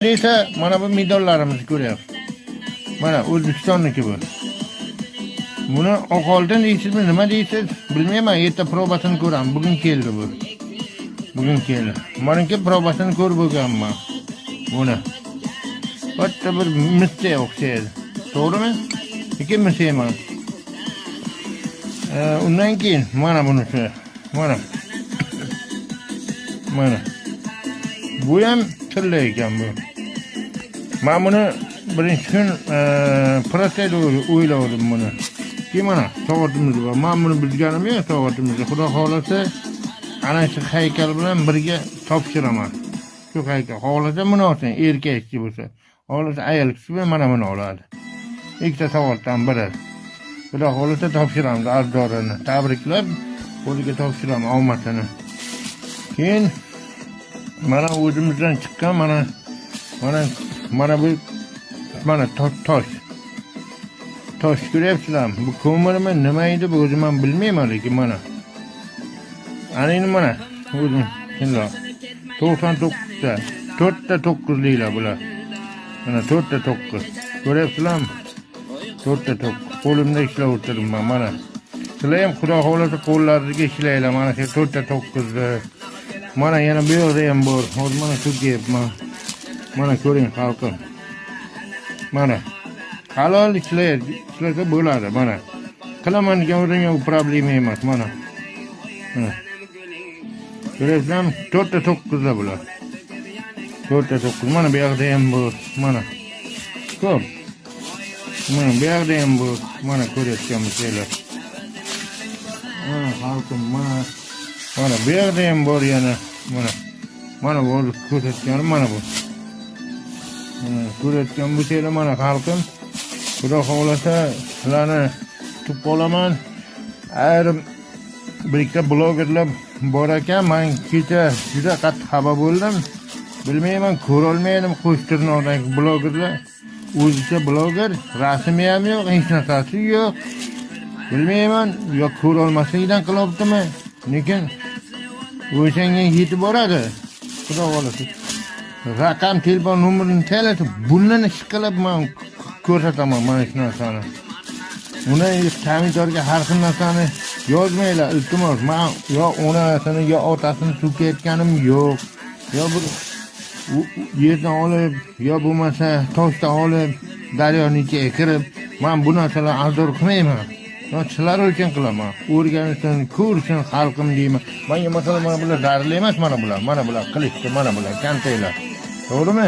esa mana bu medallarimizni ko'ryapsiz. Mana O'zbekistonniki bu. Buni oqoldan deysizmi, nima deysiz? Bilmayman, erta probasini ko'ramiz. Bugun keldi bu. Bugun keldi. Meniki probasini ko'rib bo'lganman. Buni. Bitta bir misga o'xshaydi. To'g'rimi? Lekin mis emas. Undan keyin mana bunisi. Mana. Mana. Bu ham tilla ekan bu. Men buni birinchi kun prosedura o'yladim buni. Keyin mana soatimiz bor. Men buni bilganim yo'q soatimizni. Xudo xolasa ana shu haykal bilan birga topshiraman. Shu haykal xolasa buni olsin, erkakchi bo'lsa. Xolasa ayol kishi mana buni oladi. Ikkita soatdan biri. Xudo xolasa topshiramiz azdorini. Tabriklab qo'liga topshiraman omadini. Keyin mana o'zimizdan chiqqan mana bu mana tosh. Tosh ko'ryapsizlarmi? Bu ko'mirmi, nima edi bu o'zim ham bilmayman, lekin mana. Anini mana o'zim shundoq 99 ta, 4 ta 9 deylar bular. Mana 4 ta 9. Ko'ryapsizlarmi? 4 ta 9. Qo'limda ishlab o'tiribman mana. Sizlar ham xudo xolasa qo'llaringizga ishlaylar mana shu 4 ta 9. Mana yana bu yerda ham bor. Hozir mana shu deyapman. Mana ko'ring xalqim. Mana halol ishlasa bo'ladi mana. Qilaman degan o'zimga problema emas mana. Ko'ryapsizlarmi? 4 ta 9 da bular. 4 ta 9. Mana bu yerda ham bor. Mana. Ko'p. Mana bu yerda ham bor. Mana ko'ryapsizlar. Mana xalqim mana. Mana bu yerda ham bor yana. Mana bu ko'rsatganim mana bu. Ko'rayotgan bo'lsanglar mana xalqim, xudo xolasa sizlarni tutib qolaman. Ayrim bir ikkita blogerlar bor ekan, men kecha juda qattiq xabar bo'ldim. Bilmayman, ko'ra olmaydim qo'shtirnoqdagi blogerlar. O'zicha bloger, rasmi ham yo'q, hech narsasi yo'q. Bilmayman, yo ko'ra olmaslikdan qilyaptimi? Lekin o'shanga yetib boradi. Xudo xolasa. Raqam telefon nomerini tayyorlatib, bundan ishqilib men ko'rsataman mana shu narsani. Uni kommentarga har xil narsani yozmanglar, iltimos. Men yo onasini yo otasini so'kayotganim yo'q. Yo bir yerdan olib, yo bo'lmasa toshdan olib, daryoning ichiga kirib, men bu narsalarni azdor qilmayman. Yo sizlar uchun qilaman. O'rganishni, ko'rishni xalqim deyman. Menga masalan mana bular darli emas, mana bular qilishdi, mana bular kantaylar. Doğru mu?